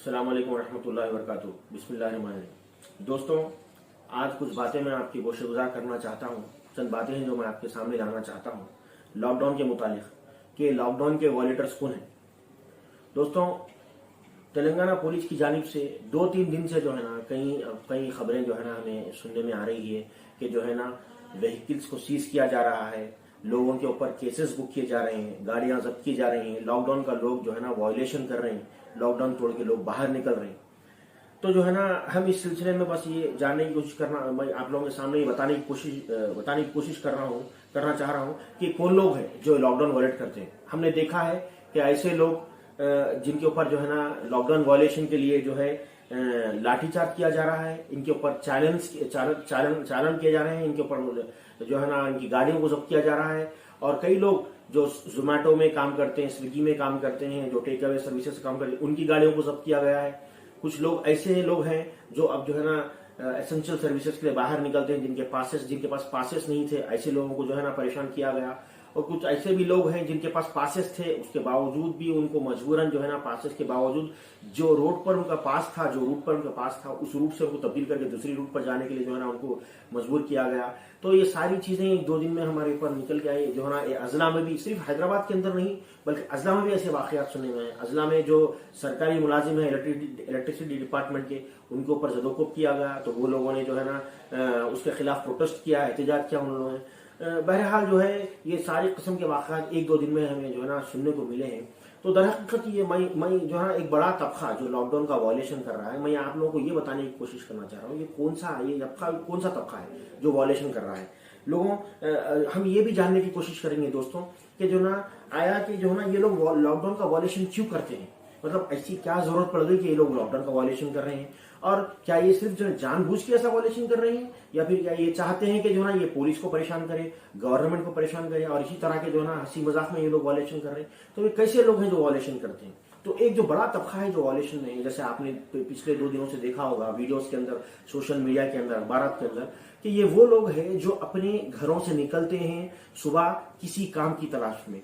अस्सलाम वालेकुम रहमतुल्लाहि व बरकातुहू। बिस्मिल्लाहिर्रहमानिर्रहीम। दोस्तों, आज कुछ बातें मैं आपकी गोशेगुजार करना चाहता हूँ। चंद बातें हैं जो मैं आपके सामने लाना चाहता हूँ लॉकडाउन के मुतालिक कि लॉकडाउन के वॉलेटर्स कौन हैं। दोस्तों, तेलंगाना पुलिस की जानिब से 2-3 दिन से जो है ना कई खबरें जो है ना हमें सुनने में आ रही है कि जो है ना व्हीकल्स को सीज किया जा रहा है, लोगों के ऊपर केसेस बुक किए जा रहे हैं, गाड़ियां जब्त की जा रही हैं, लॉकडाउन का लोग जो है ना वायलेशन कर रहे हैं, लॉकडाउन तोड़ के लोग बाहर निकल रहे हैं। तो जो है ना हम इस सिलसिले में बस ये जानने की कोशिश करना, मैं आप लोगों के सामने ये बताने की कोशिश करना चाह रहा हूँ कि कौन लोग हैं जो लॉकडाउन वायलेट करते हैं। हमने देखा है कि ऐसे लोग जिनके ऊपर जो है ना लॉकडाउन वायलेशन के लिए जो है लाठीचार्ज किया जा रहा है, इनके ऊपर चालन किए जा रहे हैं, इनके ऊपर जो है ना इनकी गाड़ियों को जब्त किया जा रहा है। और कई लोग जो जोमेटो में काम करते हैं, स्विगी में काम करते हैं, जो टेक अवे सर्विसेज काम करते हैं, उनकी गाड़ियों को जब्त किया गया है। कुछ लोग ऐसे लोग हैं जो अब जो है ना एसेंशियल सर्विसेज के लिए बाहर निकलते हैं, जिनके पास पासेस नहीं थे, ऐसे लोगों को जो है ना परेशान किया गया। और कुछ ऐसे भी लोग हैं जिनके पास पासेस थे, उसके बावजूद भी उनको मजबूरन जो है ना पासेस के बावजूद जो रोड पर उनका पास था, जो रूट पर उनका पास था, उस रूट से उनको तब्दील करके दूसरी रूट पर जाने के लिए जो है ना उनको मजबूर किया गया। तो ये सारी चीजें 1-2 दिन में हमारे ऊपर निकल के आई। जो है ना अजला में भी, सिर्फ हैदराबाद के अंदर नहीं बल्कि अजला में भी ऐसे वाकयात सुनने में आए। अजला में जो सरकारी मुलाजिम है इलेक्ट्रिसिटी डिपार्टमेंट के, उनके ऊपर जदोकोब किया गया। तो वो लोगों ने जो है ना उसके खिलाफ प्रोटेस्ट किया, एहतजाज किया उन लोगों ने। बहरहाल जो है ये सारी किस्म के वाक़यात 1-2 दिन में हमें जो है ना सुनने को मिले हैं। तो दरअसल ये मैं जो है एक बड़ा तबका जो लॉकडाउन का वायलेशन कर रहा है, मैं आप लोगों को ये बताने की कोशिश करना चाह रहा हूँ ये कौन सा तबका है जो वायलेशन कर रहा है। हम ये भी जानने की कोशिश करेंगे दोस्तों कि जो ना कि जो ना ये लोग लॉकडाउन का वायलेशन क्यों करते हैं, मतलब ऐसी क्या जरूरत पड़ गई कि ये लोग लॉकडाउन का वायलेशन कर रहे हैं। और क्या ये सिर्फ जो जानबूझ के ऐसा वायलेशन कर रहे हैं, या फिर क्या ये चाहते हैं कि जो ना ये पुलिस को परेशान करे, गवर्नमेंट को परेशान करे, और इसी तरह के जो ना हंसी मजाक में ये लोग वायलेशन कर रहे हैं। तो ये कैसे लोग हैं जो वायलेशन करते हैं। तो एक जो बड़ा तबका है जो वायलेशन में, जैसे आपने पिछले 2 दिनों से देखा होगा वीडियोस के अंदर, सोशल मीडिया के अंदर, भारत के अंदर, कि ये वो लोग हैं जो अपने घरों से निकलते हैं सुबह किसी काम की तलाश में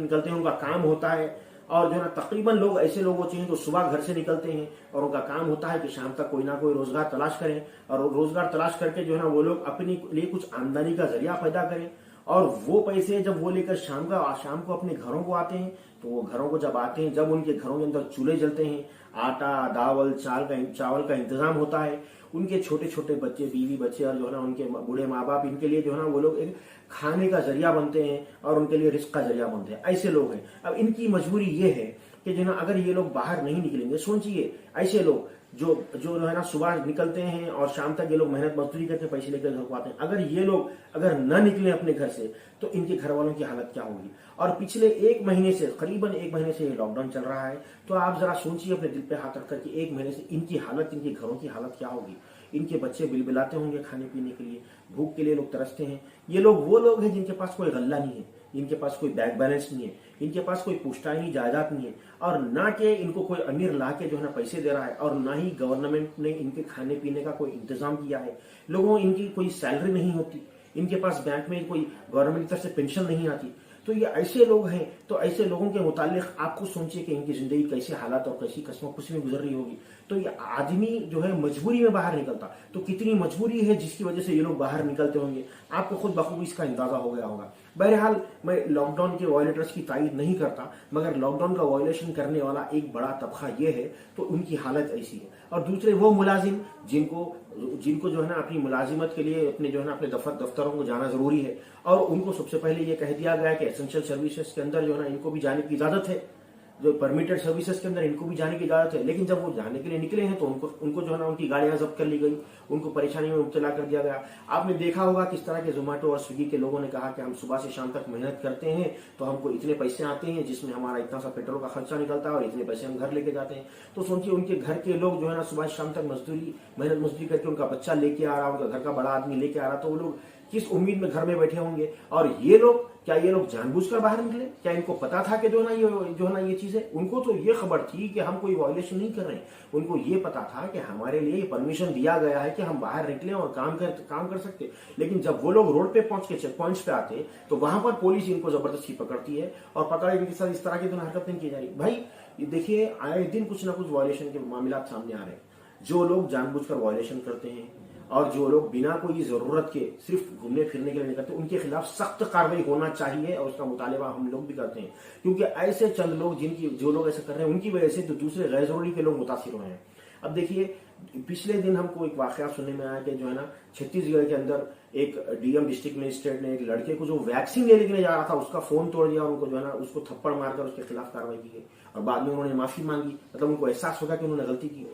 निकलते हैं। उनका काम होता है, और जो है ना तकरीबन लोग ऐसे लोग होते हैं जो सुबह घर से निकलते हैं और उनका काम होता है कि शाम तक कोई ना कोई रोजगार तलाश करें, और रोजगार तलाश करके जो है ना वो लोग अपने लिए कुछ आमदनी का जरिया पैदा करें। और वो पैसे जब वो लेकर शाम को अपने घरों को आते हैं, तो वो घरों को जब आते हैं, जब उनके घरों के अंदर चूल्हे जलते हैं, आटा दावल चावल का इंतजाम होता है, उनके छोटे छोटे बच्चे, बीवी बच्चे, और जो है ना उनके बूढ़े माँ बाप, इनके लिए जो है ना वो लोग एक खाने का जरिया बनते हैं और उनके लिए रिस्क का जरिया बनते हैं। ऐसे लोग हैं। अब इनकी मजबूरी ये है कि जो ना अगर ये लोग बाहर नहीं निकलेंगे, सोचिए ऐसे लोग जो है ना सुबह निकलते हैं और शाम तक ये लोग मेहनत मजदूरी करके पैसे लेकर घर को आते हैं, अगर ये लोग न निकले अपने घर से तो इनके घर वालों की हालत क्या होगी। और पिछले करीबन 1 महीने से ये लॉकडाउन चल रहा है। तो आप जरा सोचिए अपने दिल पे हाथ रखकर कि 1 महीने से इनके घरों की हालत क्या होगी। इनके बच्चे बिलबिलाते होंगे खाने पीने के लिए, भूख के लिए लोग तरसते हैं। ये लोग वो लोग हैं जिनके पास कोई गल्ला नहीं है, इनके पास कोई बैंक बैलेंस नहीं है, इनके पास कोई पुश्तैनी जायदाद नहीं है, और ना कि इनको कोई अमीर ला के जो है ना पैसे दे रहा है, और ना ही गवर्नमेंट ने इनके खाने पीने का कोई इंतजाम किया है। इनकी कोई सैलरी नहीं होती, इनके पास बैंक में कोई गवर्नमेंट की तरफ से पेंशन नहीं आती। तो ये ऐसे लोग हैं। तो ऐसे लोगों के मुतालिक आपको सोचिए कि इनकी जिंदगी कैसे हालात और कैसी कस्मों-खुशी में गुजर रही होगी। तो ये आदमी जो है मजबूरी में बाहर निकलता, तो कितनी मजबूरी है जिसकी वजह से ये लोग बाहर निकलते होंगे, आपको खुद बखूबी इसका अंदाजा हो गया होगा। बहरहाल मैं लॉकडाउन के वायलेटर्स की तारीफ नहीं करता, मगर लॉकडाउन का वायलेशन करने वाला एक बड़ा तबका ये है, तो उनकी हालत ऐसी है। और दूसरे वो मुलाजिम जिनको जो है ना अपनी मुलाजिमत के लिए अपने जो है ना अपने दफ्तरों को जाना जरूरी है, और उनको सबसे पहले ये कह दिया गया कि एसेंशियल सर्विसेज के अंदर जो है ना इनको भी जाने की इजाजत है, जो परमिटेड सर्विसेज के अंदर इनको भी जाने की इजाजत है। लेकिन जब वो जाने के लिए निकले हैं तो उनको जो है ना उनकी गाड़ियां जब्त कर ली गई, उनको परेशानी में मुब्तला कर दिया गया। आपने देखा होगा किस तरह के जोमेटो और स्विगी के लोगों ने कहा कि हम सुबह से शाम तक मेहनत करते हैं तो हमको इतने पैसे आते हैं, जिसमें हमारा इतना सा पेट्रोल का खर्चा निकलता है और इतने पैसे हम घर लेके जाते हैं। तो सोचिए उनके घर के लोग जो है ना सुबह शाम तक मेहनत मजदूरी करके उनका बच्चा लेके आ रहा, उनका घर का बड़ा आदमी लेके आ रहा, तो वो लोग किस उम्मीद में घर में बैठे होंगे। और ये लोग जानबूझकर बाहर निकले? क्या इनको पता था कि जो है ना ये चीजें, उनको तो ये खबर थी कि हम कोई वायलेशन नहीं कर रहे हैं। उनको ये पता था कि हमारे लिए परमिशन दिया गया है कि हम बाहर निकले और काम कर सकते। लेकिन जब वो लोग रोड पे पहुंच के चेक पॉइंट्स पे आते तो वहां पर पुलिस इनको जबरदस्ती पकड़ती है, और पकड़ इनके साथ इस तरह की हरकतें की जा रही। भाई ये देखिए आए दिन कुछ ना कुछ वायलेशन के मामला सामने आ रहे हैं। जो लोग जानबूझकर वायलेशन करते हैं और जो लोग बिना कोई जरूरत के सिर्फ घूमने फिरने के लिए नहीं करते, उनके खिलाफ सख्त कार्रवाई होना चाहिए और उसका मुतालबा हम लोग भी करते हैं। क्योंकि ऐसे चंद लोग जो लोग ऐसे कर रहे हैं उनकी वजह से तो दूसरे गैर जरूरी के लोग मुतासिर हुए हैं। अब देखिए पिछले दिन हमको एक वाकया सुनने में आया कि जो है ना छत्तीसगढ़ के अंदर एक डीएम डिस्ट्रिक्ट मजिस्ट्रेट ने एक लड़के को जो वैक्सीन लेने के लिए जा रहा था उसका फोन तोड़ दिया और उनको जो है ना उसको थप्पड़ मारकर उसके खिलाफ कार्रवाई की गई और बाद में उन्होंने माफी मांगी, मतलब उनको एहसास होगा कि उन्होंने गलती की।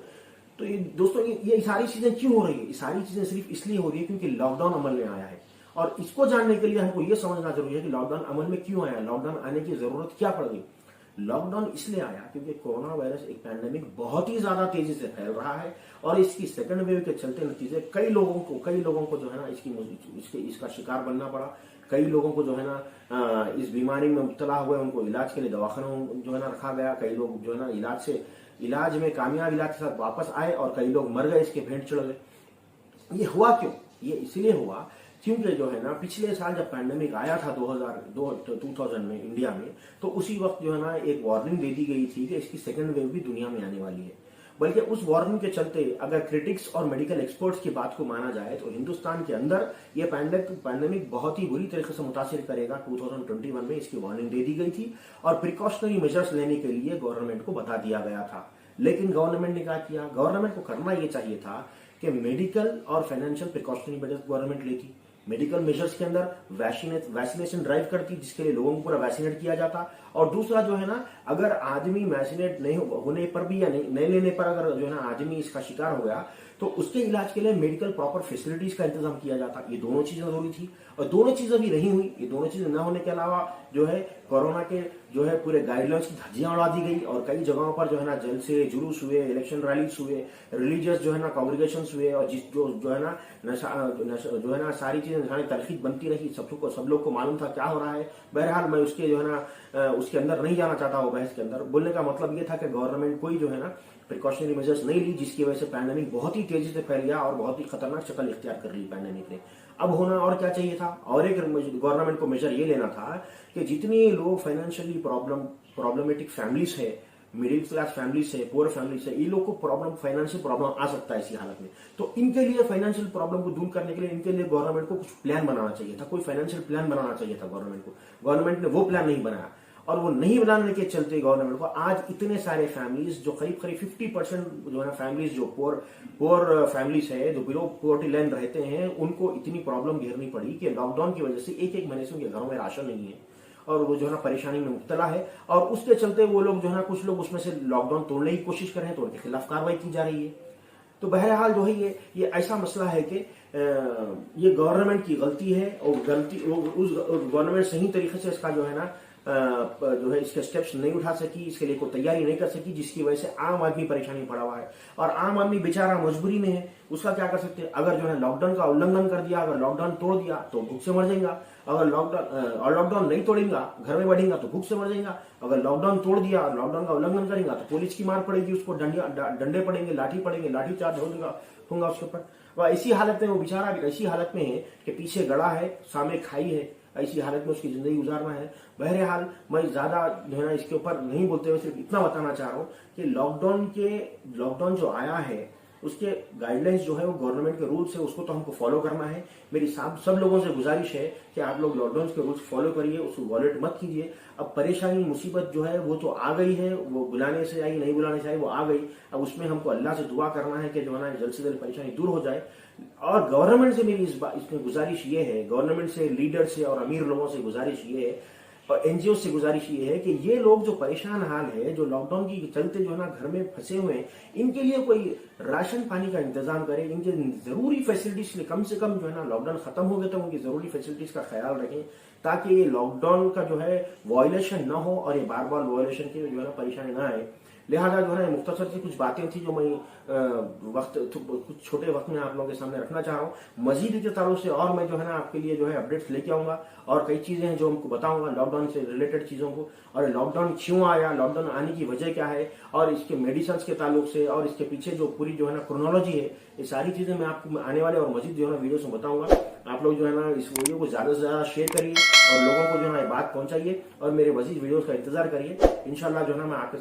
तो ये दोस्तों ये सारी चीजें क्यों हो रही है? ये सारी चीजें सिर्फ इसलिए हो रही है क्योंकि लॉकडाउन अमल में आया है। और इसको जानने के लिए हमको ये समझना जरूरी है कि लॉकडाउन अमल में क्यों आया, लॉकडाउन आने की जरूरत क्या पड़ गई। लॉकडाउन इसलिए आया क्योंकि कोरोना वायरस एक पैंडेमिक बहुत ही ज्यादा तेजी से फैल रहा है और इसकी सेकंड वेव के चलते नतीजे कई लोगों को जो है ना इसका शिकार बनना पड़ा। कई लोगों को जो है ना इस बीमारी में मुब्तला हुए उनको इलाज के लिए दवाखानों जो है ना रखा गया। कई लोग जो है ना इलाज में कामयाब इलाज के साथ वापस आए और कई लोग मर गए, इसके भेंट चढ़ गए। ये हुआ क्यों? ये इसलिए हुआ क्योंकि जो है ना पिछले साल जब पैंडेमिक आया था 2000 में इंडिया में, तो उसी वक्त जो है ना एक वार्निंग दे दी गई थी कि इसकी सेकंड वेव भी दुनिया में आने वाली है। बल्कि उस वार्निंग के चलते अगर क्रिटिक्स और मेडिकल एक्सपर्ट्स की बात को माना जाए तो हिंदुस्तान के अंदर ये पैंडेमिक बहुत ही बुरी तरीके से मुतासिर करेगा। 2021 में इसकी वार्निंग दे दी गई थी और प्रिकॉशनरी मेजर्स लेने के लिए गवर्नमेंट को बता दिया गया था। लेकिन गवर्नमेंट ने क्या किया? गवर्नमेंट को करना यह चाहिए था कि मेडिकल और फाइनेंशियल प्रिकॉशनरी मेजर्स गवर्नमेंट लेती। मेडिकल मेजर्स के अंदर वैक्सीनेशन ड्राइव करती जिसके लिए लोगों को पूरा वैक्सीनेट किया जाता। और दूसरा जो है ना अगर आदमी वैक्सीनेट नहीं होने पर भी या नहीं लेने पर अगर जो है ना आदमी इसका शिकार हो गया तो उसके इलाज के लिए मेडिकल प्रॉपर फैसिलिटीज का इंतजाम किया जाता। ये दोनों चीजें जरूरी थी और दोनों चीजें भी नहीं हुई। ये दोनों चीजें न होने के अलावा जो है कोरोना के जो है पूरे गाइडलाइंस की धज्जियां उड़ा दी गई और कई जगहों पर जो है ना जलसे जुलूस हुए, इलेक्शन रैलीज हुए, रिलीजियस जो है ना कांग्रेगेशंस हुए और जो है ना सारी चीजें तरकीब बनती रही। सब लोग को मालूम था क्या हो रहा है। बहरहाल मैं उसके जो है ना उसके अंदर नहीं जाना चाहता हूँ। बहस के अंदर बोलने का मतलब ये था कि गवर्नमेंट कोई जो है ना प्रिकॉशनरी मेजर्स नहीं ली जिसकी वजह से पैंडेमिक बहुत ही तेजी से फैल गया और बहुत ही खतरनाक शक्ल इख्तियार कर ली पैंडेमिक ने। अब होना और क्या चाहिए था? और एक गवर्नमेंट को मेजर ये लेना था कि जितने लोग फाइनेंशियली प्रॉब्लमेटिक फैमिलीज है, मिडिल क्लास फैमिलीज है, पुअर फैमिलीज है, ये लोग को फाइनेंशियल प्रॉब्लम आ सकता है इसी हालत में। तो इनके लिए फाइनेंशियल प्रॉब्लम को दूर करने के लिए इनके लिए गवर्नमेंट को कुछ प्लान बनाना चाहिए था, कोई फाइनेंशियल प्लान बनाना चाहिए था गवर्नमेंट को। गवर्नमेंट ने वो प्लान नहीं बनाया और वो नहीं बनाने के चलते गवर्नमेंट को आज इतने सारे फैमिलीज जो करीब 50% जो है ना फैमिलीज जो पुअर फैमिलीज है जो बिलो पॉवर्टी लाइन रहते हैं उनको इतनी प्रॉब्लम घेरनी पड़ी कि लॉकडाउन की वजह से एक महीने से उनके घरों में राशन नहीं है और वो जो है ना परेशानी में मुब्तला है। और उसके चलते वो लोग जो है ना कुछ लोग उसमें से लॉकडाउन तोड़ने की कोशिश कर रहे हैं तो उनके खिलाफ कार्रवाई की जा रही है। तो बहरहाल जो है ये ऐसा मसला है कि ये गवर्नमेंट की गलती है और उस गवर्नमेंट सही तरीके से इसका जो है ना जो है इसके स्टेप्स नहीं उठा सकी, इसके लिए कोई तैयारी नहीं कर सकी, जिसकी वजह से आम आदमी परेशानी पड़ा हुआ है। और आम आदमी बेचारा मजबूरी में है, उसका क्या कर सकते हैं? अगर जो है लॉकडाउन का उल्लंघन कर दिया, अगर लॉकडाउन तोड़ दिया तो भूख से मर जाएगा। अगर लॉकडाउन नहीं तोड़ेगा, घर में बैठेगा तो भूख से मर जाएगा। अगर लॉकडाउन तोड़ दिया और लॉकडाउन का उल्लंघन करेगा तो पुलिस की मार पड़ेगी, उसको डंडे पड़ेंगे, लाठी चार्ज होगा उसके ऊपर। वह इसी हालत में वो बेचारा ऐसी हालत में है कि पीछे गड़ा है, सामने खाई है, ऐसी हालत में उसकी जिंदगी गुजारना है। बहरहाल मैं ज्यादा जो है ना इसके ऊपर नहीं बोलते हुए सिर्फ इतना बताना चाह रहा हूँ कि लॉकडाउन जो आया है उसके गाइडलाइंस जो है वो गवर्नमेंट के रूल्स है, उसको तो हमको फॉलो करना है। मेरी सब लोगों से गुजारिश है कि आप लोग लॉकडाउन के रूल्स फॉलो करिए, उसको वॉलेट मत कीजिए। अब परेशानी मुसीबत जो है वो तो आ गई है, वो बुलाने से आई नहीं बुलाने से आई, वो आ गई। अब उसमें हमको अल्लाह से दुआ करना है कि जो है ना जल्द से जल्द परेशानी दूर हो जाए। और गवर्नमेंट से मेरी इसमें गुजारिश ये है, गवर्नमेंट से, लीडर से और अमीर लोगों से गुजारिश ये है और एनजीओ से गुजारिश ये है कि ये लोग जो परेशान हाल है, जो लॉकडाउन की चलते जो है ना घर में फंसे हुए हैं, इनके लिए कोई राशन पानी का इंतजाम करे, इनके जरूरी फैसिलिटीज के लिए कम से कम जो है ना लॉकडाउन खत्म हो गया तो उनकी जरूरी फैसिलिटीज का ख्याल रखें ताकि ये लॉकडाउन का जो है वॉयलेशन न हो और ये बार बार वॉयलेशन की जो है ना परेशानी ना आए। लिहाजा जो है ना मुख्तसर सी कुछ बातें थी जो मैं कुछ छोटे वक्त में आप लोगों के सामने रखना चाह रहा हूँ। मजीद इसके ताल्लुक से और मैं जो है ना आपके लिए जो है अपडेट्स लेके आऊंगा और कई चीजें हैं जो हमको बताऊंगा लॉकडाउन से रिलेटेड चीजों को, और लॉकडाउन क्यों आया, लॉकडाउन आने की वजह क्या है और इसके मेडिसिन के ताल्लुक से और इसके पीछे जो पूरी जो है ना क्रोनोलॉजी है, ये सारी चीजें मैं आपको आने वाले और मजीद जो है ना वीडियो में बताऊंगा। आप लोग जो है ना इस वीडियो को ज्यादा से ज्यादा शेयर करिए और लोगों को जो है ना बात पहुंचाइए और मेरे मजीद वीडियोस का इंतजार करिए। इंशाल्लाह जो है ना मैं आपके